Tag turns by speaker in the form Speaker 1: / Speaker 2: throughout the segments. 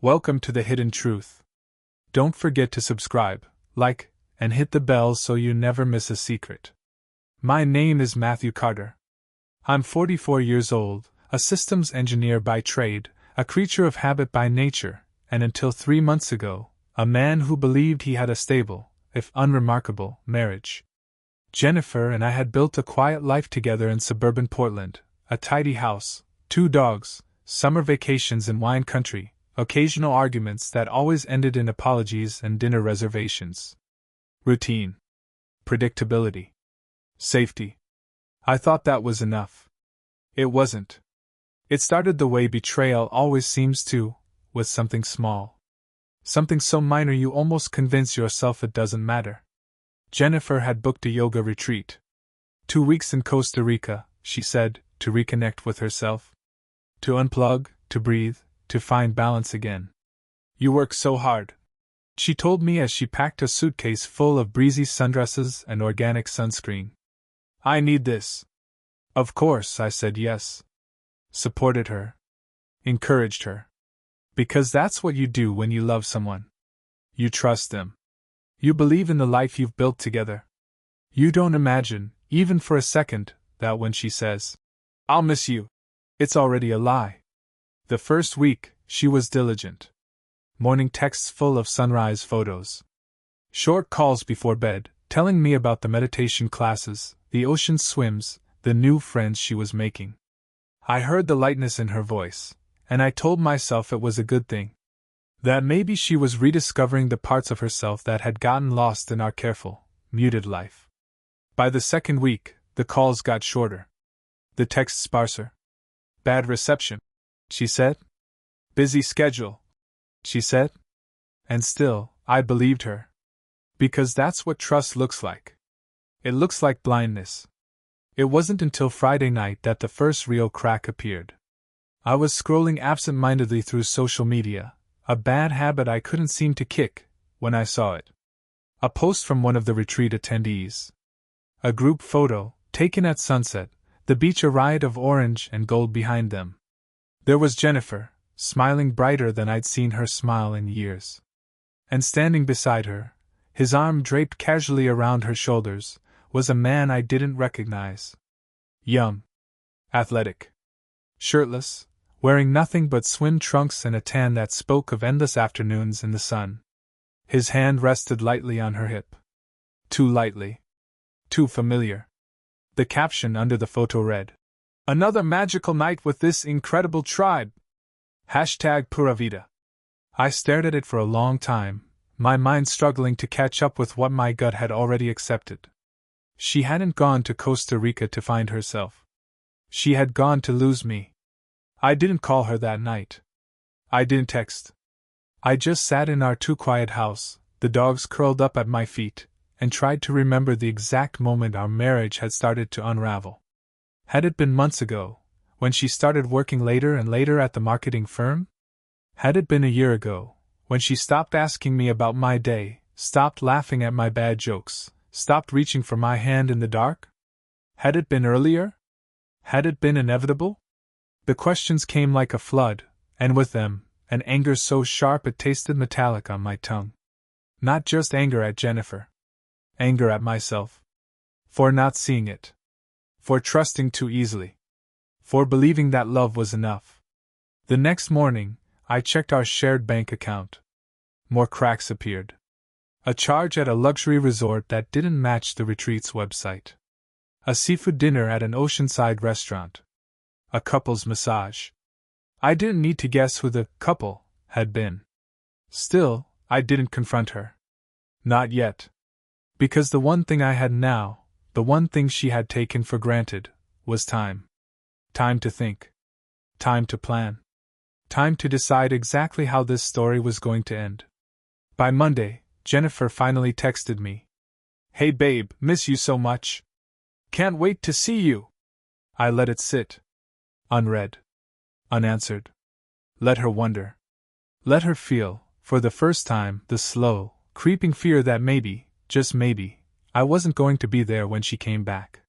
Speaker 1: Welcome to the Hidden Truth. Don't forget to subscribe, like, and hit the bell so you never miss a secret. My name is Matthew Carter. I'm 44 years old, a systems engineer by trade, a creature of habit by nature, and until 3 months ago, a man who believed he had a stable, if unremarkable, marriage. Jennifer and I had built a quiet life together in suburban Portland, a tidy house, 2 dogs, summer vacations in wine country, occasional arguments that always ended in apologies and dinner reservations. Routine. Predictability. Safety. I thought that was enough. It wasn't. It started the way betrayal always seems to, with something small. Something so minor you almost convince yourself it doesn't matter. Jennifer had booked a yoga retreat. 2 weeks in Costa Rica, she said, to reconnect with herself. To unplug, to breathe, to find balance again. You work so hard, she told me as she packed a suitcase full of breezy sundresses and organic sunscreen. I need this. Of course, I said yes. Supported her. Encouraged her. Because that's what you do when you love someone. You trust them. You believe in the life you've built together. You don't imagine, even for a second, that when she says, "I'll miss you," it's already a lie. The first week, she was diligent. Morning texts full of sunrise photos. Short calls before bed, telling me about the meditation classes, the ocean swims, the new friends she was making. I heard the lightness in her voice, and I told myself it was a good thing. That maybe she was rediscovering the parts of herself that had gotten lost in our careful, muted life. By the second week, the calls got shorter. The texts sparser. Bad reception, she said. Busy schedule, she said. And still, I believed her. Because that's what trust looks like. It looks like blindness. It wasn't until Friday night that the first real crack appeared. I was scrolling absent-mindedly through social media, a bad habit I couldn't seem to kick, when I saw it. A post from one of the retreat attendees. A group photo, taken at sunset, the beach a riot of orange and gold behind them. There was Jennifer, smiling brighter than I'd seen her smile in years. And standing beside her, his arm draped casually around her shoulders, was a man I didn't recognize. Young. Athletic. Shirtless, wearing nothing but swim trunks and a tan that spoke of endless afternoons in the sun. His hand rested lightly on her hip. Too lightly. Too familiar. The caption under the photo read, "Another magical night with this incredible tribe. #Pura Vida." I stared at it for a long time, my mind struggling to catch up with what my gut had already accepted. She hadn't gone to Costa Rica to find herself. She had gone to lose me. I didn't call her that night. I didn't text. I just sat in our too quiet house, the dogs curled up at my feet, and tried to remember the exact moment our marriage had started to unravel. Had it been months ago, when she started working later and later at the marketing firm? Had it been a year ago, when she stopped asking me about my day, stopped laughing at my bad jokes, stopped reaching for my hand in the dark? Had it been earlier? Had it been inevitable? The questions came like a flood, and with them, an anger so sharp it tasted metallic on my tongue. Not just anger at Jennifer. Anger at myself. For not seeing it. For trusting too easily. For believing that love was enough. The next morning, I checked our shared bank account. More cracks appeared. A charge at a luxury resort that didn't match the retreat's website. A seafood dinner at an oceanside restaurant. A couple's massage. I didn't need to guess who the couple had been. Still, I didn't confront her. Not yet. Because the one thing I had now, the one thing she had taken for granted, was time. Time to think. Time to plan. Time to decide exactly how this story was going to end. By Monday, Jennifer finally texted me. "Hey babe, miss you so much. Can't wait to see you." I let it sit. Unread. Unanswered. Let her wonder. Let her feel, for the first time, the slow, creeping fear that maybe, just maybe, I wasn't going to be there when she came back.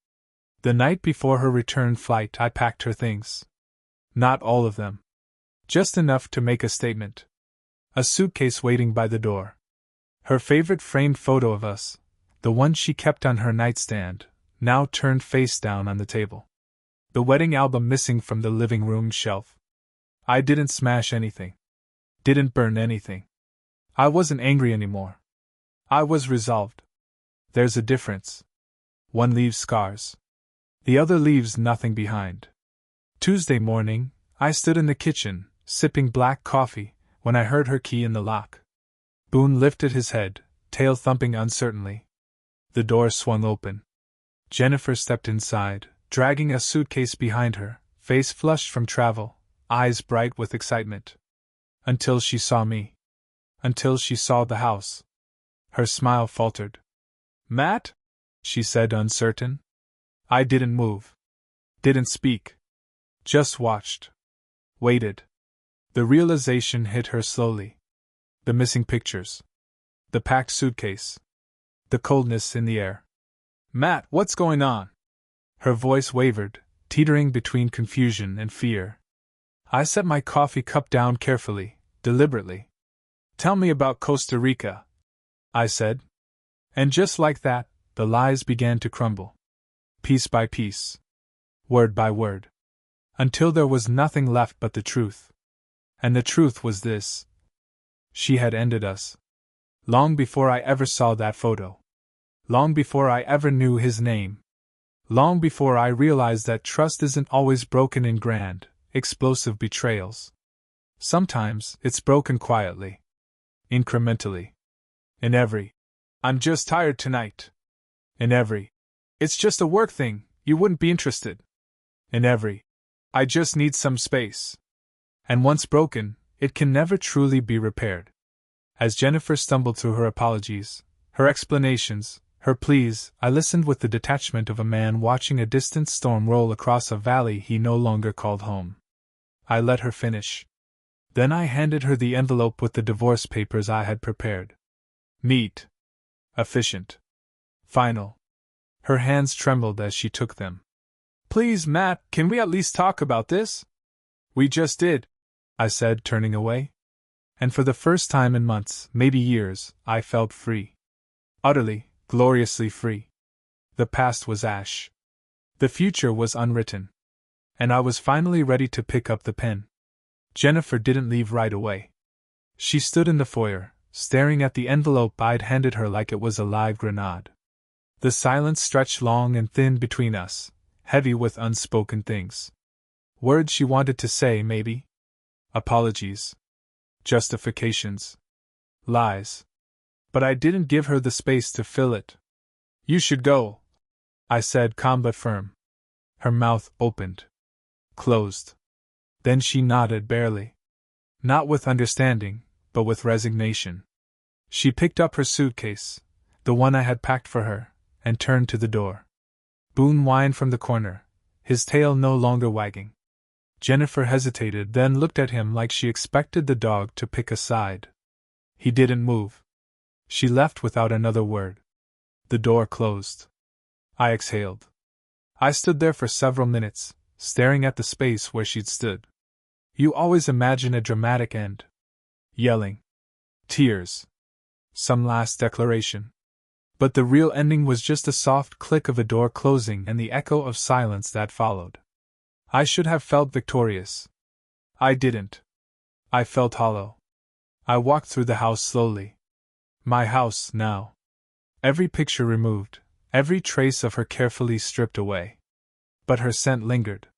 Speaker 1: The night before her return flight, I packed her things. Not all of them. Just enough to make a statement. A suitcase waiting by the door. Her favorite framed photo of us, the one she kept on her nightstand, now turned face down on the table. The wedding album missing from the living room shelf. I didn't smash anything. Didn't burn anything. I wasn't angry anymore. I was resolved. There's a difference. One leaves scars. The other leaves nothing behind. Tuesday morning, I stood in the kitchen, sipping black coffee, when I heard her key in the lock. Boone lifted his head, tail thumping uncertainly. The door swung open. Jennifer stepped inside, dragging a suitcase behind her, face flushed from travel, eyes bright with excitement. Until she saw me. Until she saw the house. Her smile faltered. "Matt?" she said, uncertain. I didn't move. Didn't speak. Just watched. Waited. The realization hit her slowly. The missing pictures. The packed suitcase. The coldness in the air. "Matt, what's going on?" Her voice wavered, teetering between confusion and fear. I set my coffee cup down carefully, deliberately. "Tell me about Costa Rica," I said. And just like that, the lies began to crumble. Piece by piece. Word by word. Until there was nothing left but the truth. And the truth was this. She had ended us. Long before I ever saw that photo. Long before I ever knew his name. Long before I realized that trust isn't always broken in grand, explosive betrayals. Sometimes it's broken quietly. Incrementally. In every, "I'm just tired tonight." In every, "It's just a work thing, you wouldn't be interested." In every, "I just need some space." And once broken, it can never truly be repaired. As Jennifer stumbled through her apologies, her explanations, her pleas, I listened with the detachment of a man watching a distant storm roll across a valley he no longer called home. I let her finish. Then I handed her the envelope with the divorce papers I had prepared. Neat. Efficient. Final. Her hands trembled as she took them. "Please, Matt, can we at least talk about this?" "We just did," I said, turning away. And for the first time in months, maybe years, I felt free. Utterly, gloriously free. The past was ash. The future was unwritten. And I was finally ready to pick up the pen. Jennifer didn't leave right away. She stood in the foyer, staring at the envelope I'd handed her like it was a live grenade. The silence stretched long and thin between us, heavy with unspoken things. Words she wanted to say, maybe. Apologies. Justifications. Lies. But I didn't give her the space to fill it. "You should go," I said, calm but firm. Her mouth opened. Closed. Then she nodded barely. Not with understanding, but with resignation. She picked up her suitcase, the one I had packed for her, and turned to the door. Boone whined from the corner, his tail no longer wagging. Jennifer hesitated, then looked at him like she expected the dog to pick a side. He didn't move. She left without another word. The door closed. I exhaled. I stood there for several minutes, staring at the space where she'd stood. You always imagine a dramatic end. Yelling. Tears. Some last declaration. But the real ending was just a soft click of a door closing and the echo of silence that followed. I should have felt victorious. I didn't. I felt hollow. I walked through the house slowly. My house, now. Every picture removed, every trace of her carefully stripped away. But her scent lingered.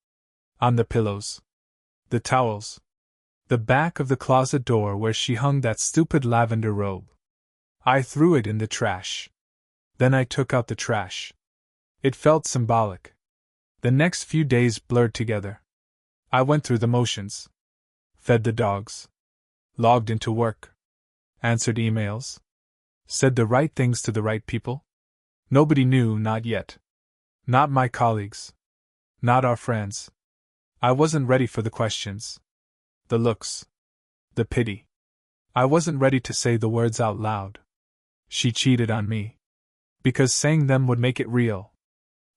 Speaker 1: On the pillows. The towels. The back of the closet door where she hung that stupid lavender robe. I threw it in the trash. Then I took out the trash. It felt symbolic. The next few days blurred together. I went through the motions. Fed the dogs. Logged into work. Answered emails. Said the right things to the right people. Nobody knew, not yet. Not my colleagues. Not our friends. I wasn't ready for the questions. The looks. The pity. I wasn't ready to say the words out loud. She cheated on me. Because saying them would make it real.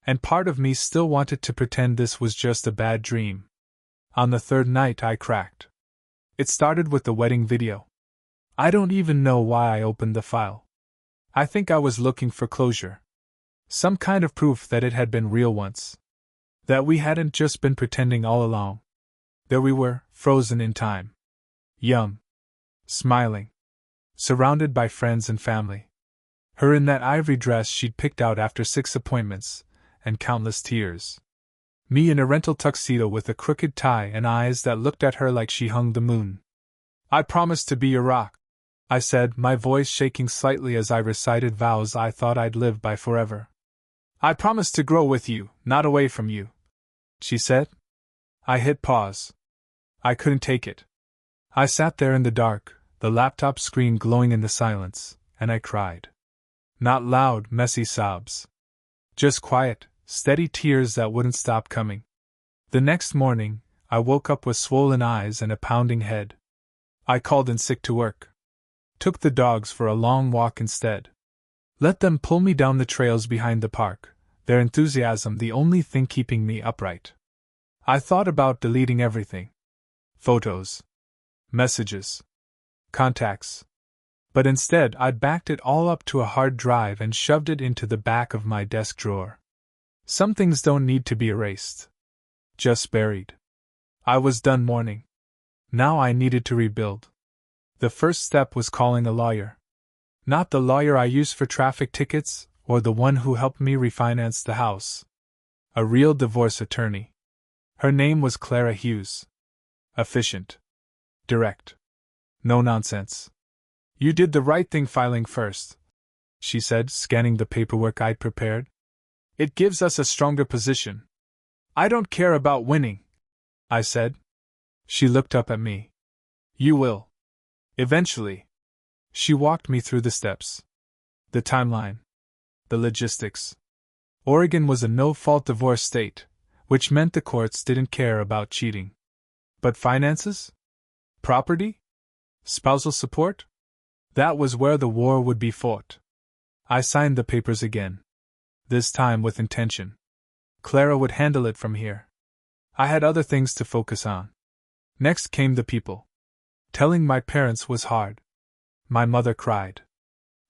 Speaker 1: And part of me still wanted to pretend this was just a bad dream. On the third night I cracked. It started with the wedding video. I don't even know why I opened the file. I think I was looking for closure. Some kind of proof that it had been real once. That we hadn't just been pretending all along. There we were, frozen in time. Young. Smiling. Surrounded by friends and family. Her in that ivory dress she'd picked out after 6 appointments, and countless tears. Me in a rental tuxedo with a crooked tie and eyes that looked at her like she hung the moon. I promised to be your rock, I said, my voice shaking slightly as I recited vows I thought I'd live by forever. I promised to grow with you, not away from you, she said. I hit pause. I couldn't take it. I sat there in the dark, the laptop screen glowing in the silence, and I cried. Not loud, messy sobs. Just quiet, steady tears that wouldn't stop coming. The next morning, I woke up with swollen eyes and a pounding head. I called in sick to work. Took the dogs for a long walk instead. Let them pull me down the trails behind the park, their enthusiasm the only thing keeping me upright. I thought about deleting everything. Photos. Messages. Contacts. But instead I'd backed it all up to a hard drive and shoved it into the back of my desk drawer. Some things don't need to be erased. Just buried. I was done mourning. Now I needed to rebuild. The first step was calling a lawyer. Not the lawyer I used for traffic tickets, or the one who helped me refinance the house. A real divorce attorney. Her name was Clara Hughes. Efficient. Direct. No nonsense. You did the right thing filing first, she said, scanning the paperwork I'd prepared. It gives us a stronger position. I don't care about winning, I said. She looked up at me. You will. Eventually. She walked me through the steps. The timeline. The logistics. Oregon was a no-fault divorce state, which meant the courts didn't care about cheating. But finances? Property? Spousal support? That was where the war would be fought. I signed the papers again. This time with intention. Clara would handle it from here. I had other things to focus on. Next came the people. Telling my parents was hard. My mother cried.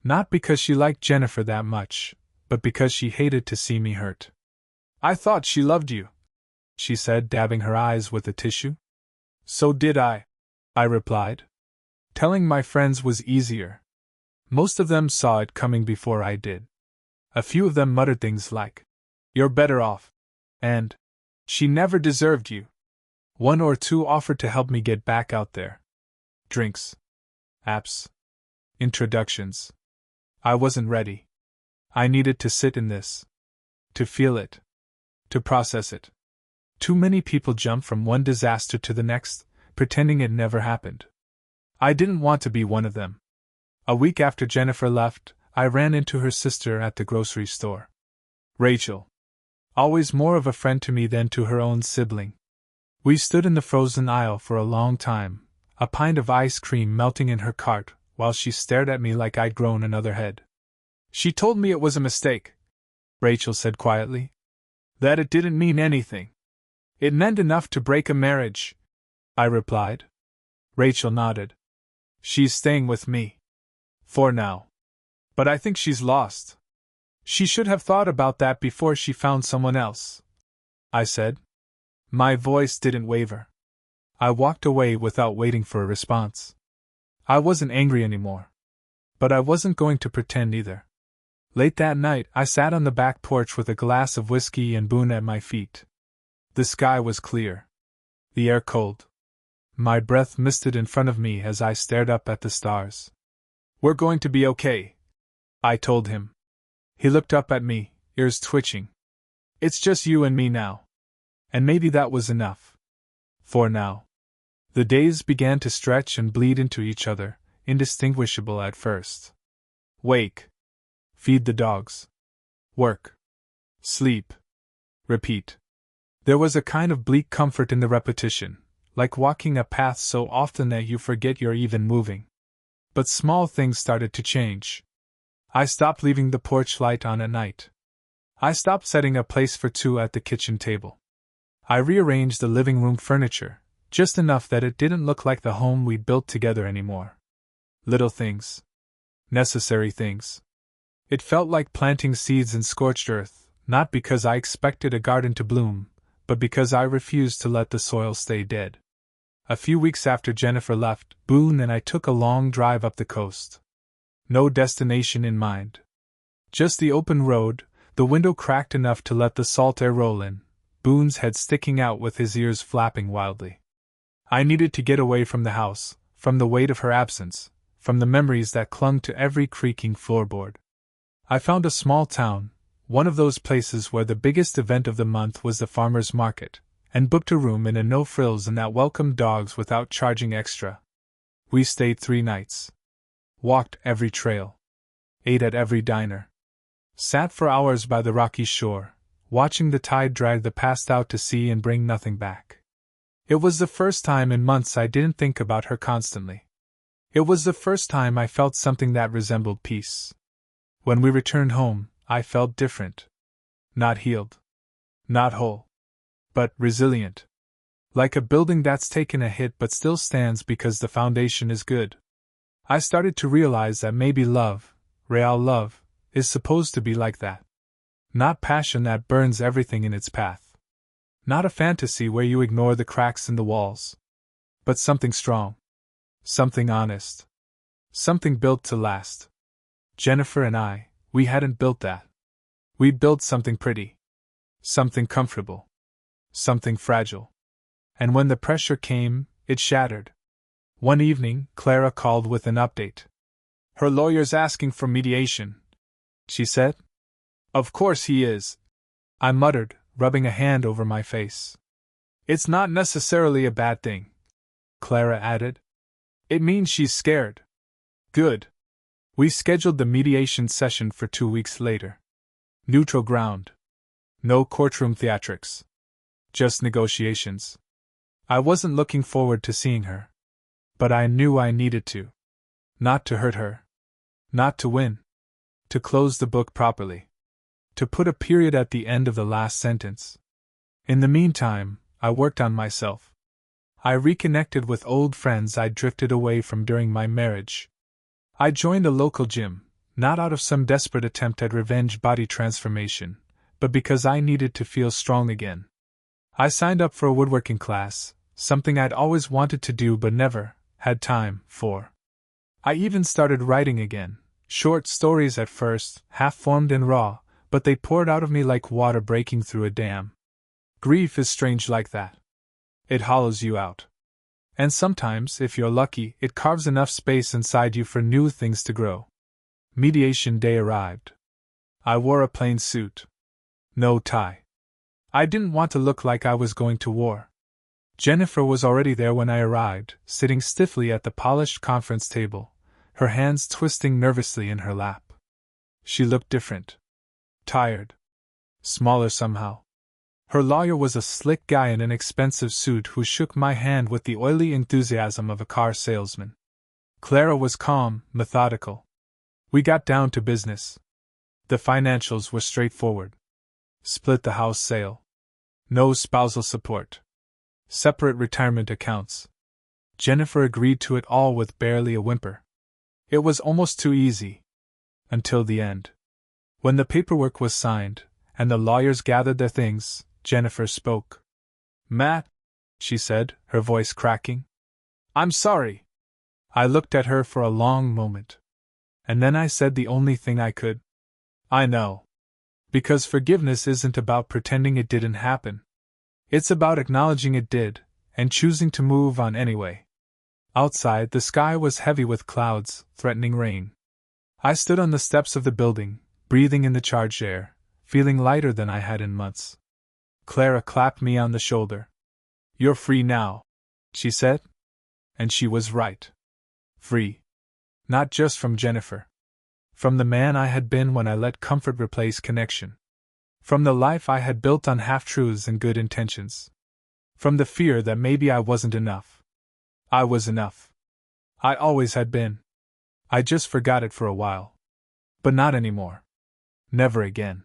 Speaker 1: Not because she liked Jennifer that much, but because she hated to see me hurt. I thought she loved you, she said, dabbing her eyes with a tissue. So did I replied. Telling my friends was easier. Most of them saw it coming before I did. A few of them muttered things like, "You're better off," and "She never deserved you." One or two offered to help me get back out there. Drinks. Apps. Introductions. I wasn't ready. I needed to sit in this. To feel it. To process it. Too many people jump from one disaster to the next, pretending it never happened. I didn't want to be one of them. A week after Jennifer left, I ran into her sister at the grocery store. Rachel. Always more of a friend to me than to her own sibling. We stood in the frozen aisle for a long time, a pint of ice cream melting in her cart, while she stared at me like I'd grown another head. She told me it was a mistake, Rachel said quietly. That it didn't mean anything. It meant enough to break a marriage, I replied. Rachel nodded. She's staying with me. For now. But I think she's lost. She should have thought about that before she found someone else, I said. My voice didn't waver. I walked away without waiting for a response. I wasn't angry anymore. But I wasn't going to pretend either. Late that night, I sat on the back porch with a glass of whiskey and Boone at my feet. The sky was clear. The air cold. My breath misted in front of me as I stared up at the stars. We're going to be okay, I told him. He looked up at me, ears twitching. It's just you and me now. And maybe that was enough. For now. The days began to stretch and bleed into each other, indistinguishable at first. Wake. Feed the dogs. Work. Sleep. Repeat. There was a kind of bleak comfort in the repetition, like walking a path so often that you forget you're even moving. But small things started to change. I stopped leaving the porch light on at night. I stopped setting a place for two at the kitchen table. I rearranged the living room furniture, just enough that it didn't look like the home we'd built together anymore. Little things. Necessary things. It felt like planting seeds in scorched earth, not because I expected a garden to bloom, but because I refused to let the soil stay dead. A few weeks after Jennifer left, Boone and I took a long drive up the coast. No destination in mind. Just the open road, the window cracked enough to let the salt air roll in, Boone's head sticking out with his ears flapping wildly. I needed to get away from the house, from the weight of her absence, from the memories that clung to every creaking floorboard. I found a small town, one of those places where the biggest event of the month was the farmer's market, and booked a room in a no-frills inn that welcomed dogs without charging extra. We stayed 3 nights. Walked every trail. Ate at every diner. Sat for hours by the rocky shore, watching the tide drag the past out to sea and bring nothing back. It was the first time in months I didn't think about her constantly. It was the first time I felt something that resembled peace. When we returned home, I felt different. Not healed. Not whole. But resilient. Like a building that's taken a hit but still stands because the foundation is good. I started to realize that maybe love, real love, is supposed to be like that. Not passion that burns everything in its path. Not a fantasy where you ignore the cracks in the walls. But something strong. Something honest. Something built to last. Jennifer and I, we hadn't built that. We built something pretty. Something comfortable. Something fragile. And when the pressure came, it shattered. One evening, Clara called with an update. "Her lawyer's asking for mediation," she said. "Of course he is," I muttered, rubbing a hand over my face. "It's not necessarily a bad thing," Clara added. "It means she's scared." Good. We scheduled the mediation session for 2 weeks later. Neutral ground. No courtroom theatrics. Just negotiations. I wasn't looking forward to seeing her. But I knew I needed to. Not to hurt her. Not to win. To close the book properly. To put a period at the end of the last sentence. In the meantime, I worked on myself. I reconnected with old friends I'd drifted away from during my marriage. I joined a local gym, not out of some desperate attempt at revenge body transformation, but because I needed to feel strong again. I signed up for a woodworking class, something I'd always wanted to do but never had time for. I even started writing again, short stories at first, half-formed and raw, but they poured out of me like water breaking through a dam. Grief is strange like that. It hollows you out. And sometimes, if you're lucky, it carves enough space inside you for new things to grow. Mediation day arrived. I wore a plain suit. No tie. I didn't want to look like I was going to war. Jennifer was already there when I arrived, sitting stiffly at the polished conference table, her hands twisting nervously in her lap. She looked different. Tired. Smaller somehow. Her lawyer was a slick guy in an expensive suit who shook my hand with the oily enthusiasm of a car salesman. Clara was calm, methodical. We got down to business. The financials were straightforward. Split the house sale. No spousal support. Separate retirement accounts. Jennifer agreed to it all with barely a whimper. It was almost too easy. Until the end. When the paperwork was signed, and the lawyers gathered their things, Jennifer spoke. "Matt," she said, her voice cracking. "I'm sorry." I looked at her for a long moment. And then I said the only thing I could. "I know." Because forgiveness isn't about pretending it didn't happen. It's about acknowledging it did, and choosing to move on anyway. Outside, the sky was heavy with clouds, threatening rain. I stood on the steps of the building, breathing in the charged air, feeling lighter than I had in months. Clara clapped me on the shoulder. "You're free now," she said. And she was right. Free. Not just from Jennifer. From the man I had been when I let comfort replace connection. From the life I had built on half-truths and good intentions. From the fear that maybe I wasn't enough. I was enough. I always had been. I just forgot it for a while. But not anymore. Never again.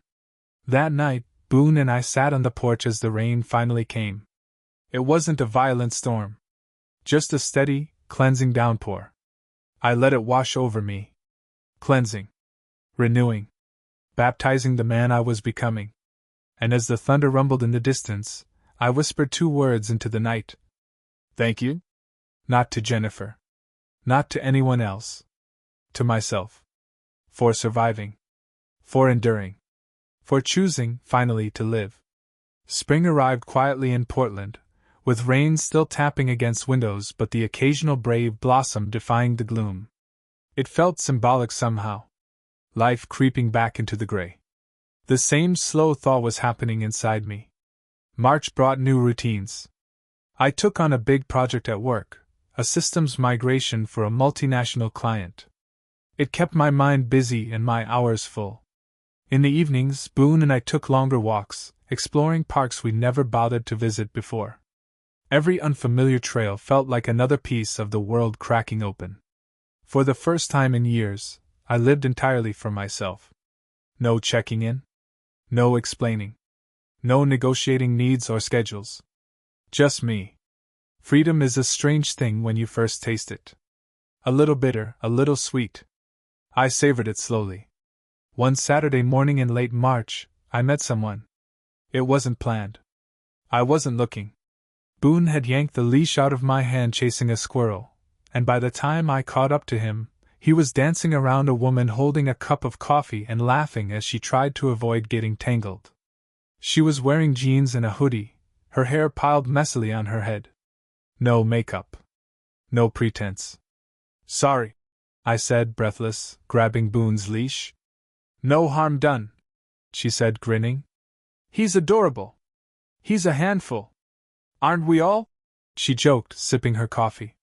Speaker 1: That night, Boone and I sat on the porch as the rain finally came. It wasn't a violent storm. Just a steady, cleansing downpour. I let it wash over me. Cleansing. Renewing. Baptizing the man I was becoming. And as the thunder rumbled in the distance, I whispered 2 words into the night. Thank you? Not to Jennifer. Not to anyone else. To myself. For surviving. For enduring. For choosing, finally, to live. Spring arrived quietly in Portland, with rain still tapping against windows but the occasional brave blossom defying the gloom. It felt symbolic somehow. Life creeping back into the gray. The same slow thaw was happening inside me. March brought new routines. I took on a big project at work, a systems migration for a multinational client. It kept my mind busy and my hours full. In the evenings, Boone and I took longer walks, exploring parks we never bothered to visit before. Every unfamiliar trail felt like another piece of the world cracking open. For the first time in years, I lived entirely for myself. No checking in. No explaining. No negotiating needs or schedules. Just me. Freedom is a strange thing when you first taste it. A little bitter, a little sweet. I savored it slowly. One Saturday morning in late March, I met someone. It wasn't planned. I wasn't looking. Boone had yanked the leash out of my hand chasing a squirrel, and by the time I caught up to him, he was dancing around a woman holding a cup of coffee and laughing as she tried to avoid getting tangled. She was wearing jeans and a hoodie, her hair piled messily on her head. No makeup. No pretense. Sorry, I said, breathless, grabbing Boone's leash. No harm done, she said, grinning. He's adorable. He's a handful. Aren't we all? She joked, sipping her coffee.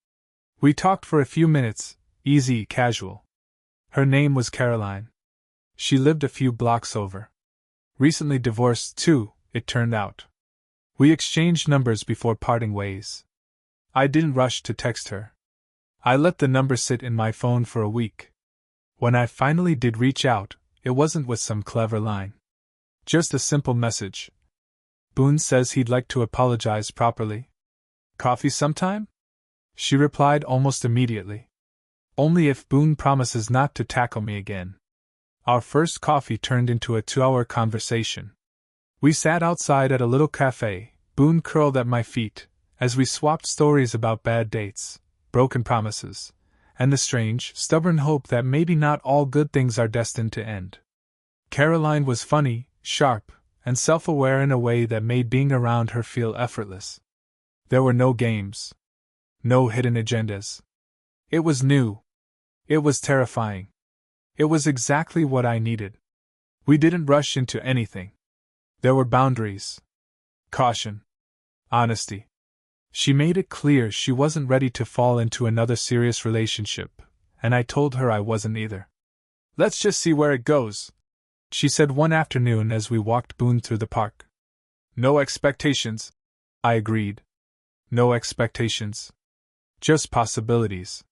Speaker 1: We talked for a few minutes, easy, casual. Her name was Caroline. She lived a few blocks over. Recently divorced, too, it turned out. We exchanged numbers before parting ways. I didn't rush to text her. I let the number sit in my phone for a week. When I finally did reach out, it wasn't with some clever line. Just a simple message. Boone says he'd like to apologize properly. Coffee sometime? She replied almost immediately. Only if Boone promises not to tackle me again. Our first coffee turned into a 2-hour conversation. We sat outside at a little cafe, Boone curled at my feet, as we swapped stories about bad dates, broken promises, and the strange, stubborn hope that maybe not all good things are destined to end. Caroline was funny, sharp, and self-aware in a way that made being around her feel effortless. There were no games. No hidden agendas. It was new. It was terrifying. It was exactly what I needed. We didn't rush into anything. There were boundaries. Caution. Honesty. She made it clear she wasn't ready to fall into another serious relationship, and I told her I wasn't either. Let's just see where it goes, she said one afternoon as we walked Boone through the park. No expectations, I agreed. No expectations. Just possibilities.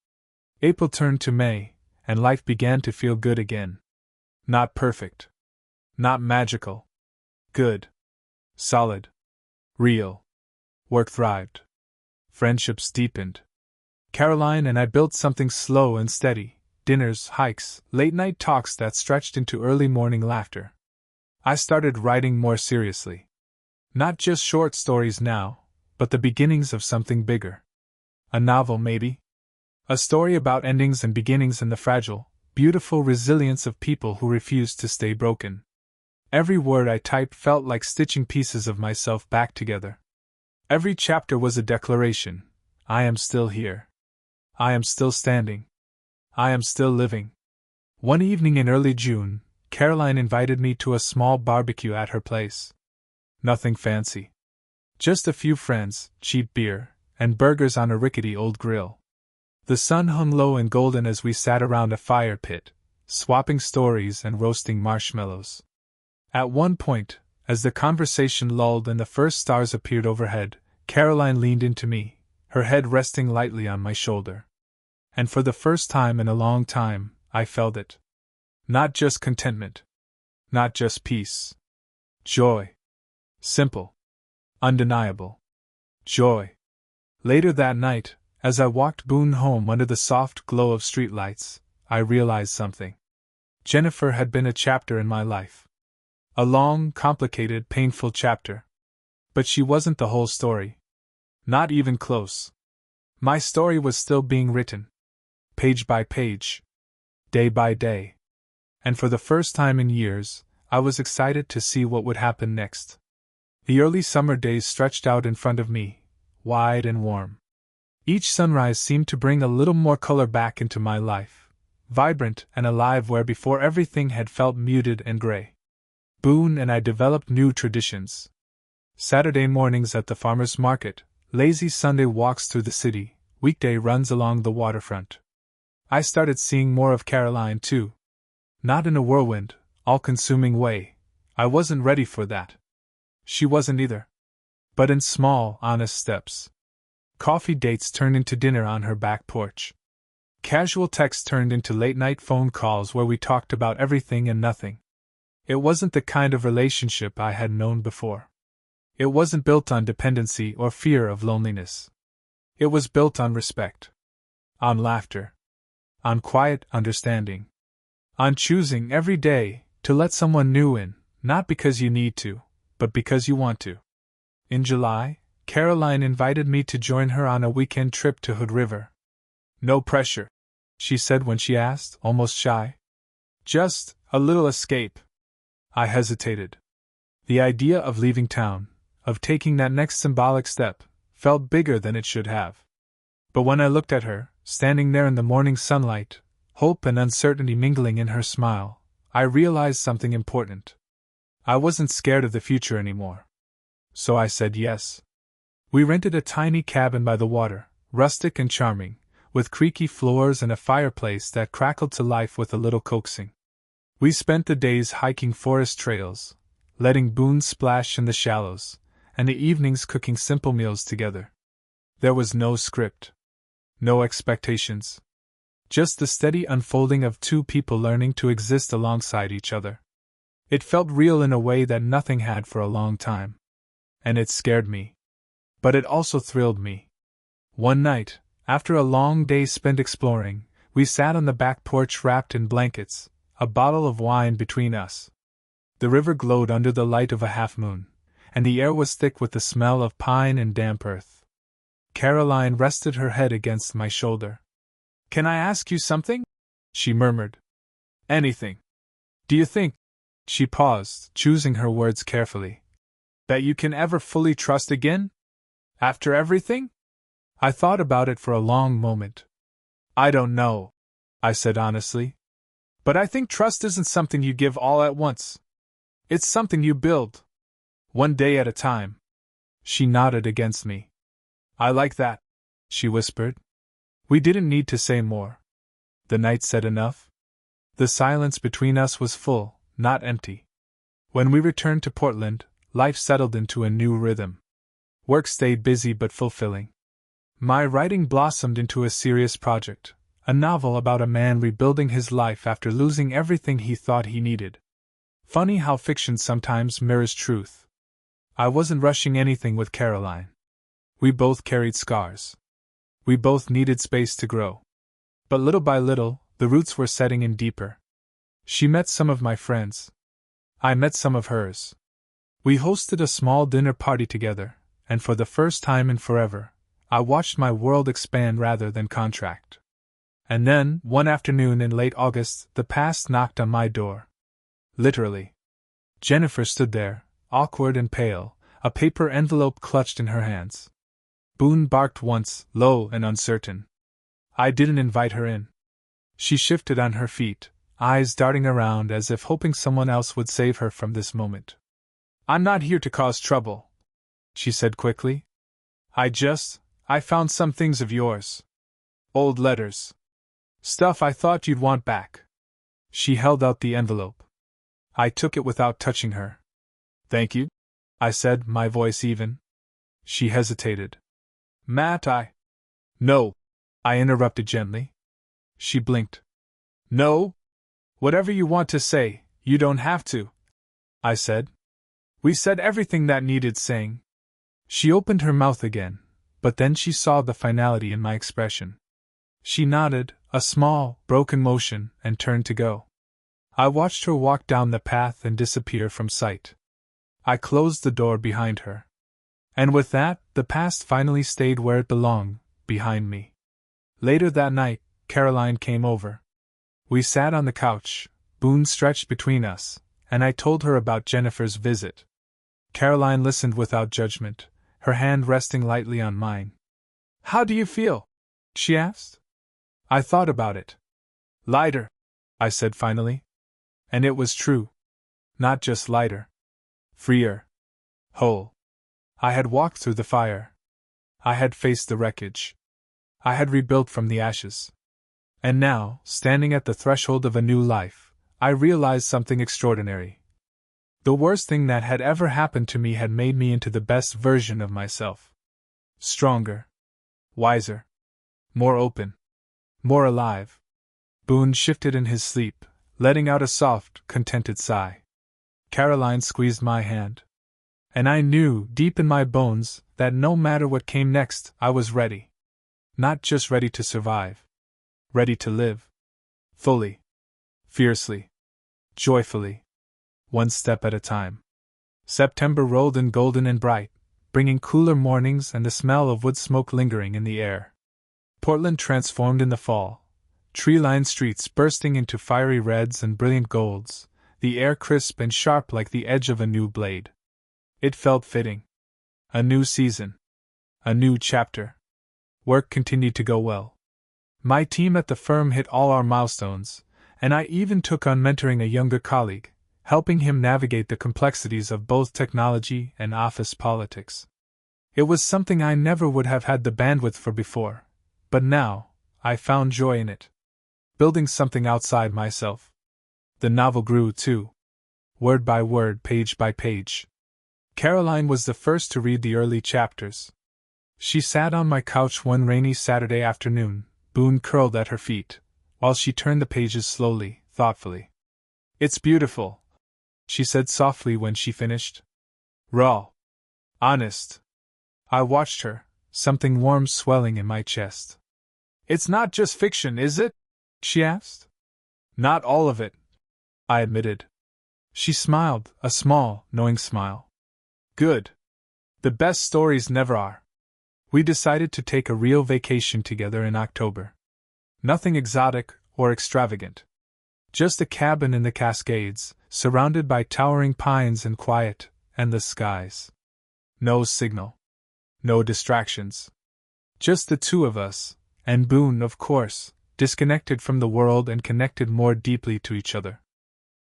Speaker 1: April turned to May, and life began to feel good again. Not perfect. Not magical. Good. Solid. Real. Work thrived. Friendships deepened. Caroline and I built something slow and steady. Dinners, hikes, late-night talks that stretched into early morning laughter. I started writing more seriously. Not just short stories now, but the beginnings of something bigger. A novel, maybe? A story about endings and beginnings and the fragile, beautiful resilience of people who refuse to stay broken. Every word I typed felt like stitching pieces of myself back together. Every chapter was a declaration. I am still here. I am still standing. I am still living. One evening in early June, Caroline invited me to a small barbecue at her place. Nothing fancy. Just a few friends, cheap beer, and burgers on a rickety old grill. The sun hung low and golden as we sat around a fire pit, swapping stories and roasting marshmallows. At one point, as the conversation lulled and the first stars appeared overhead, Caroline leaned into me, her head resting lightly on my shoulder. And for the first time in a long time, I felt it. Not just contentment. Not just peace. Joy. Simple. Undeniable. Joy. Later that night, As I walked Boone home under the soft glow of streetlights, I realized something. Jennifer had been a chapter in my life. A long, complicated, painful chapter. But she wasn't the whole story. Not even close. My story was still being written. Page by page. Day by day. And for the first time in years, I was excited to see what would happen next. The early summer days stretched out in front of me, wide and warm. Each sunrise seemed to bring a little more color back into my life, vibrant and alive where before everything had felt muted and gray. Boone and I developed new traditions. Saturday mornings at the farmer's market, lazy Sunday walks through the city, weekday runs along the waterfront. I started seeing more of Caroline too. Not in a whirlwind, all-consuming way. I wasn't ready for that. She wasn't either. But in small, honest steps. Coffee dates turned into dinner on her back porch. Casual texts turned into late-night phone calls where we talked about everything and nothing. It wasn't the kind of relationship I had known before. It wasn't built on dependency or fear of loneliness. It was built on respect. On laughter. On quiet understanding. On choosing every day to let someone new in, not because you need to, but because you want to. In July, Caroline invited me to join her on a weekend trip to Hood River. No pressure, she said when she asked, almost shy. Just a little escape. I hesitated. The idea of leaving town, of taking that next symbolic step, felt bigger than it should have. But when I looked at her, standing there in the morning sunlight, hope and uncertainty mingling in her smile, I realized something important. I wasn't scared of the future anymore. So I said yes. We rented a tiny cabin by the water, rustic and charming, with creaky floors and a fireplace that crackled to life with a little coaxing. We spent the days hiking forest trails, letting Boone splash in the shallows, and the evenings cooking simple meals together. There was no script. No expectations. Just the steady unfolding of two people learning to exist alongside each other. It felt real in a way that nothing had for a long time. And it scared me. But it also thrilled me. One night, after a long day spent exploring, we sat on the back porch wrapped in blankets, a bottle of wine between us. The river glowed under the light of a half-moon, and the air was thick with the smell of pine and damp earth. Caroline rested her head against my shoulder. "Can I ask you something?" she murmured. "Anything. Do you think," she paused, choosing her words carefully, "that you can ever fully trust again? After everything?" I thought about it for a long moment. "I don't know," I said honestly. "But I think trust isn't something you give all at once. It's something you build. One day at a time." She nodded against me. "I like that," she whispered. We didn't need to say more. The night said enough. The silence between us was full, not empty. When we returned to Portland, life settled into a new rhythm. Work stayed busy but fulfilling. My writing blossomed into a serious project, a novel about a man rebuilding his life after losing everything he thought he needed. Funny how fiction sometimes mirrors truth. I wasn't rushing anything with Caroline. We both carried scars. We both needed space to grow. But little by little, the roots were setting in deeper. She met some of my friends. I met some of hers. We hosted a small dinner party together, and for the first time in forever, I watched my world expand rather than contract. And then, one afternoon in late August, the past knocked on my door. Literally. Jennifer stood there, awkward and pale, a paper envelope clutched in her hands. Boone barked once, low and uncertain. I didn't invite her in. She shifted on her feet, eyes darting around as if hoping someone else would save her from this moment. "I'm not here to cause trouble," she said quickly. I found some things of yours. Old letters. Stuff I thought you'd want back." She held out the envelope. I took it without touching her. "Thank you," I said, my voice even. She hesitated. "Matt, No," I interrupted gently. She blinked. "No? Whatever you want to say, you don't have to," I said. "We said everything that needed saying." She opened her mouth again, but then she saw the finality in my expression. She nodded, a small, broken motion, and turned to go. I watched her walk down the path and disappear from sight. I closed the door behind her. And with that, the past finally stayed where it belonged, behind me. Later that night, Caroline came over. We sat on the couch, Boone stretched between us, and I told her about Jennifer's visit. Caroline listened without judgment, her hand resting lightly on mine. "How do you feel?" she asked. I thought about it. "Lighter," I said finally. And it was true. Not just lighter. Freer. Whole. I had walked through the fire. I had faced the wreckage. I had rebuilt from the ashes. And now, standing at the threshold of a new life, I realized something extraordinary. The worst thing that had ever happened to me had made me into the best version of myself. Stronger. Wiser. More open. More alive. Boone shifted in his sleep, letting out a soft, contented sigh. Caroline squeezed my hand. And I knew, deep in my bones, that no matter what came next, I was ready. Not just ready to survive. Ready to live. Fully. Fiercely. Joyfully. One step at a time. September rolled in golden and bright, bringing cooler mornings and the smell of wood smoke lingering in the air. Portland transformed in the fall. Tree-lined streets bursting into fiery reds and brilliant golds, the air crisp and sharp like the edge of a new blade. It felt fitting. A new season. A new chapter. Work continued to go well. My team at the firm hit all our milestones, and I even took on mentoring a younger colleague, helping him navigate the complexities of both technology and office politics. It was something I never would have had the bandwidth for before, but now, I found joy in it. Building something outside myself. The novel grew, too. Word by word, page by page. Caroline was the first to read the early chapters. She sat on my couch one rainy Saturday afternoon, Boone curled at her feet, while she turned the pages slowly, thoughtfully. "It's beautiful," she said softly when she finished. "Raw. Honest." I watched her, something warm swelling in my chest. "It's not just fiction, is it?" she asked. "Not all of it," I admitted. She smiled, a small, knowing smile. "Good. The best stories never are." We decided to take a real vacation together in October. Nothing exotic or extravagant. Just a cabin in the Cascades, surrounded by towering pines and quiet, endless skies. No signal. No distractions. Just the two of us, and Boone, of course, disconnected from the world and connected more deeply to each other.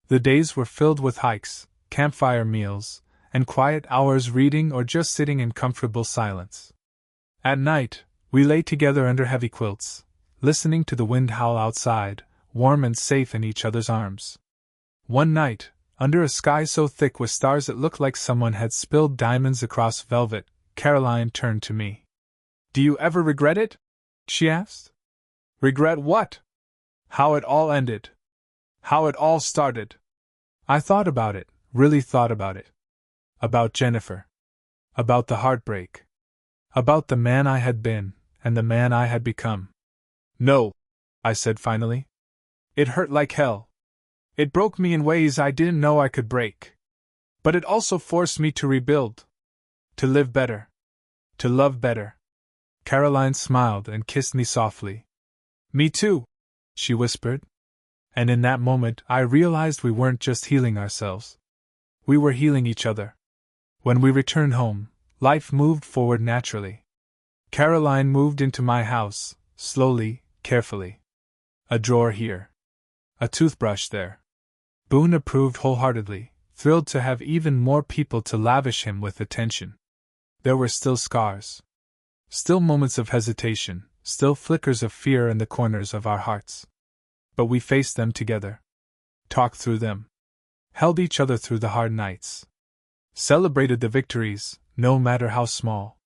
Speaker 1: The days were filled with hikes, campfire meals, and quiet hours reading or just sitting in comfortable silence. At night, we lay together under heavy quilts, listening to the wind howl outside, warm and safe in each other's arms. One night, under a sky so thick with stars it looked like someone had spilled diamonds across velvet, Caroline turned to me. "Do you ever regret it?" she asked. "Regret what?" "How it all ended. How it all started." I thought about it, really thought about it. About Jennifer. About the heartbreak. About the man I had been, and the man I had become. "No," I said finally. "It hurt like hell. It broke me in ways I didn't know I could break. But it also forced me to rebuild. To live better. To love better." Caroline smiled and kissed me softly. "Me too," she whispered. And in that moment I realized we weren't just healing ourselves. We were healing each other. When we returned home, life moved forward naturally. Caroline moved into my house, slowly, carefully. A drawer here. A toothbrush there. Boone approved wholeheartedly, thrilled to have even more people to lavish him with attention. There were still scars. Still moments of hesitation, still flickers of fear in the corners of our hearts. But we faced them together. Talked through them. Held each other through the hard nights. Celebrated the victories, no matter how small.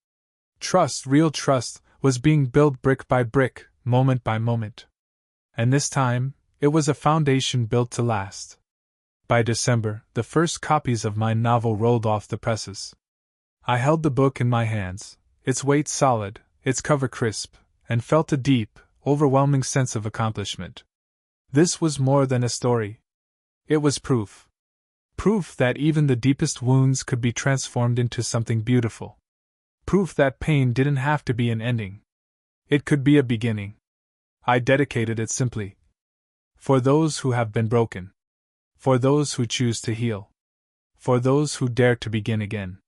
Speaker 1: Trust, real trust, was being built brick by brick, moment by moment. And this time, it was a foundation built to last. By December, the first copies of my novel rolled off the presses. I held the book in my hands, its weight solid, its cover crisp, and felt a deep, overwhelming sense of accomplishment. This was more than a story. It was proof. Proof that even the deepest wounds could be transformed into something beautiful. Proof that pain didn't have to be an ending. It could be a beginning. I dedicated it simply. For those who have been broken. For those who choose to heal. For those who dare to begin again.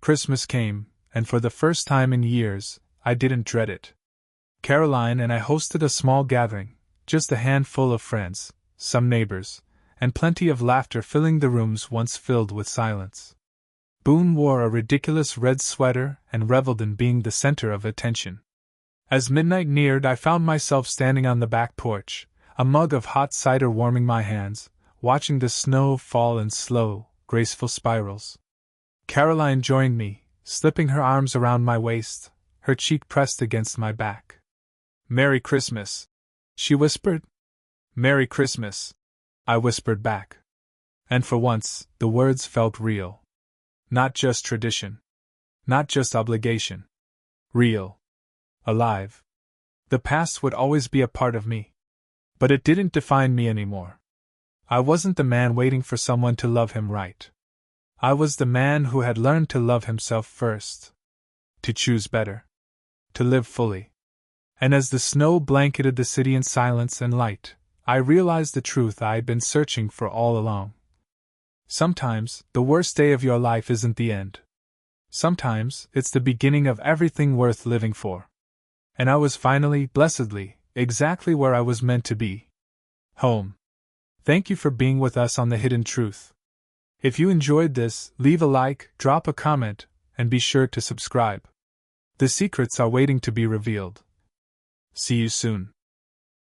Speaker 1: Christmas came, and for the first time in years, I didn't dread it. Caroline and I hosted a small gathering, just a handful of friends, some neighbors, and plenty of laughter filling the rooms once filled with silence. Boone wore a ridiculous red sweater and reveled in being the center of attention. As midnight neared, I found myself standing on the back porch, a mug of hot cider warming my hands, watching the snow fall in slow, graceful spirals. Caroline joined me, slipping her arms around my waist, her cheek pressed against my back. "Merry Christmas," she whispered. "Merry Christmas," I whispered back. And for once, the words felt real. Not just tradition. Not just obligation. Real. Alive. The past would always be a part of me. But it didn't define me anymore. I wasn't the man waiting for someone to love him right. I was the man who had learned to love himself first. To choose better. To live fully. And as the snow blanketed the city in silence and light, I realized the truth I had been searching for all along. Sometimes, the worst day of your life isn't the end. Sometimes, it's the beginning of everything worth living for. And I was finally, blessedly, exactly where I was meant to be. Home. Thank you for being with us on The Hidden Truth. If you enjoyed this, leave a like, drop a comment, and be sure to subscribe. The secrets are waiting to be revealed. See you soon.